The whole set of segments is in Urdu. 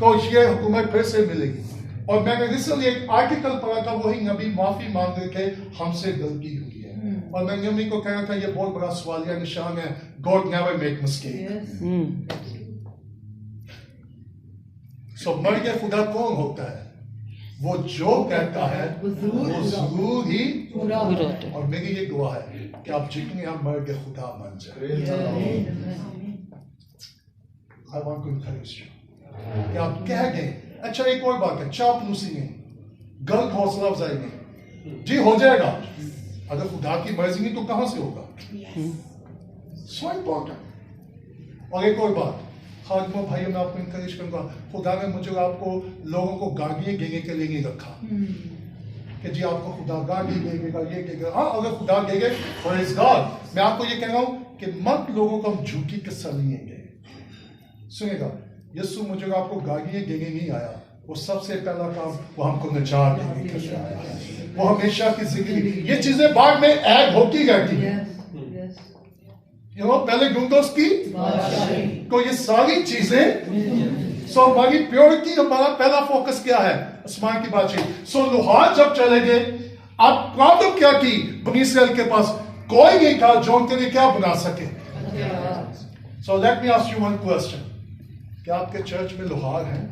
تو یہ حکومت پھر سے ملے گی. اور میں نے ریسنٹلی ایک آرٹیکل پڑھا تھا, وہی نبی معافی مانگ رہے تھے ہم سے غلطی ہوئی ہے, اور میں نبی کو کہہ رہا تھا یہ بہت بڑا سوالیہ نشان ہے. God never make mistake. سو مرگ خدا کون ہوتا ہے؟ وہ جو کہتا ہے وہ ضرور ہی پورا ہوتا ہے. اور میری یہ دعا ہے کہ آپ جتنے ہم مرگ خدا بن جائیں. I want to encourage you کہ آپ کہہ دیں. اچھا ایک اور بات ہے, چاپلوسی نہیں, غلط حوصلہ افزائی نہیں. جی ہو جائے گا, اگر خدا کی مرضی نہیں تو کہاں سے ہوگا. So important. اور ایک اور بات, خادموں بھائیوں میں آپ کو انکریج کروں گا, خدا نے مجھے آپ کو لوگوں کو گاڑیاں دینے کے لیے نہیں رکھا کہ جی آپ کو خدا گاڑی دے گا, یہ دے گا. ہاں اگر خدا دے گے praise God. میں آپ کو یہ کہہ رہا ہوں کہ مت لوگوں کو ہم جھوٹی قصہ نہیں گے. سنیں گا, یسوع مجھے آپ کو گاڑیاں دینے نہیں آیا, وہ سب سے پہلا کام وہ ہم کو نجات دینے کے لیے آیا. وہ ہمیشہ کی زندگی, یہ چیزیں بعد میں ایڈ ہوتی رہتی ہیں. پہلے ڈھونڈو کی کو یہ ساری چیزیں. سو ہماری پیورٹی, ہمارا پہلا فوکس کیا ہے؟ آسمان کی بات چیت. سو لوہار جب چلے گئے, اب پرابلم کیا کی؟ بنی اسرائیل کے پاس کوئی نہیں تھا جو ان کے لیے کیا بنا سکے. So let me ask you one question, کیا آپ کے چرچ میں لوہار ہیں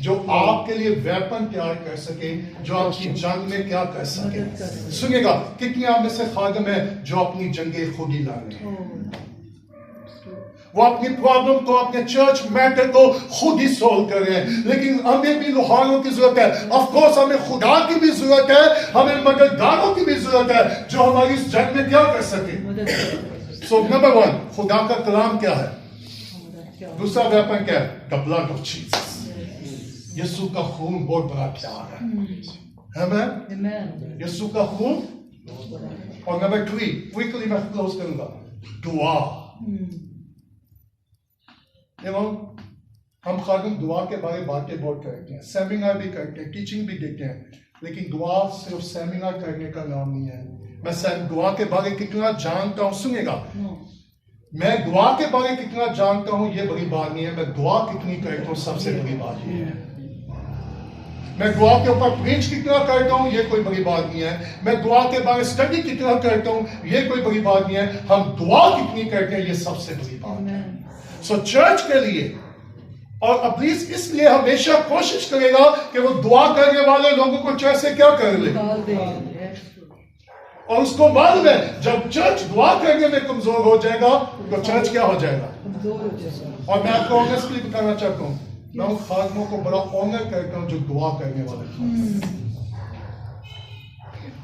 جو آپ کے لیے ویپن تیار کر سکے, جو آپ کی جنگ میں کیا کر سکے؟ سنیے گا, کتنی آپ میں سے خادم ہے جو اپنی جنگیں خود ہی لڑیں, وہ اپنی پرابلم کو, اپنے چرچ میٹر کو خود ہی سولو کر رہے ہیں. لیکن ہمیں بھی لوہاروں کی ضرورت ہے. آف کورس ہمیں خدا کی بھی ضرورت ہے, ہمیں مددگاروں کی بھی ضرورت ہے جو ہماری اس جنگ میں کیا کر سکے. سو نمبر ون, خدا کا کلام کیا ہے. دوسرا ویپن کیا ہے؟ The blood of Jesus. یسوع کا خون بہت بڑا ہتھیار ہے. آمین. یسوع کا خون. اور نمبر 3, کوئکلی میں کلوز کروں گا, دعا. ہم خادم دعا کے بارے باتیں بہت کرتے ہیں, سیمینار بھی کرتے ہیں, ٹیچنگ بھی دیتے ہیں, لیکن دعا صرف سیمینار کرنے کا نام نہیں ہے. میں دعا کے بارے کتنا جانتا ہوں, سنیے گا, میں دعا کے بارے کتنا جانتا ہوں یہ بڑی بات نہیں ہے, میں دعا کتنی کرتا ہوں سب سے بڑی بات یہ ہے. میں دعا کے اوپر پریچ کتنا کرتا ہوں یہ کوئی بڑی بات نہیں ہے. میں دعا کے بارے اسٹڈی کتنا کرتا ہوں یہ کوئی بڑی بات نہیں ہے. ہم دعا کتنی کرتے ہیں یہ سب سے بڑی بات ہے. سو چرچ کے لیے, اور ابلیس اس لیے ہمیشہ کوشش کرے گا کہ وہ دعا کرنے والے لوگوں کو چرچ سے کیا کر لے, اور اس کو معلوم ہے جب چرچ دعا کرنے میں کمزور ہو جائے گا تو چرچ کیا ہو جائے گا. اور میں آپ کو آنیسٹلی بتانا چاہتا ہوں, میں ان خادموں کو بڑا آنر کرتا ہوں جو دعا کرنے والے خادم.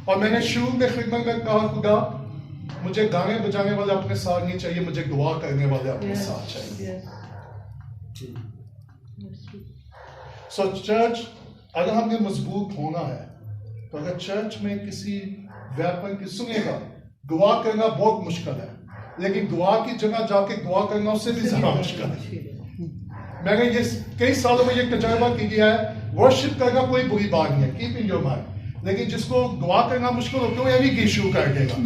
اور میں نے شروع میں خدمت میں کہا, خدا مجھے گانے بجانے والے اپنے ساتھ نہیں چاہیے, مجھے دعا کرنے والے اپنے ساتھ چاہیے. سو چرچ اگر ہم نے مضبوط ہونا ہے تو اگر چرچ میں کسی ویپن کی, سنیے گا, دعا کرنا بہت مشکل ہے, لیکن دعا کی جگہ جا کے دعا کرنا اس سے بھی زیادہ مشکل ہے. میں نے یہ کئی سالوں میں یہ تجربہ کیا ہے, ورشپ کرنا کوئی بری بات نہیں ہے, کیپ ان یور مائنڈ, لیکن جس کو دعا کرنا مشکل ہوتا ہے وہ یعنی کی شروع کر دے گا.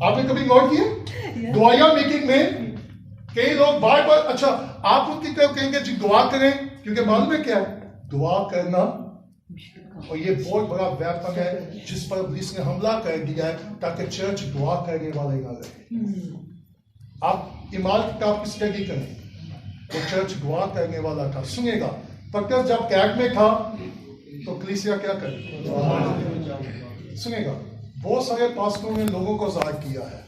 آپ نے کبھی غور کیا دعائیا میٹنگ میں کئی لوگ بار بار, اچھا آپ ان کی طرف کہیں گے جی دعا کریں, کیونکہ معلوم ہے کیا دعا کرنا, اور یہ بہت بڑا ویپن ہے جس پر ابلیس نے حملہ کر دیا ہے تاکہ چرچ دعا کرنے والے نہ رہے. آپ ایمال کتاب کی اسٹڈی کریں, وہ چرچ دعا کرنے والا تھا. سنیے گا, پترس جب قید میں تھا تو کلیسیا کیا کرے, سنیے گا, بہت سارے پاسٹروں نے لوگوں کو ظاہر کیا ہے,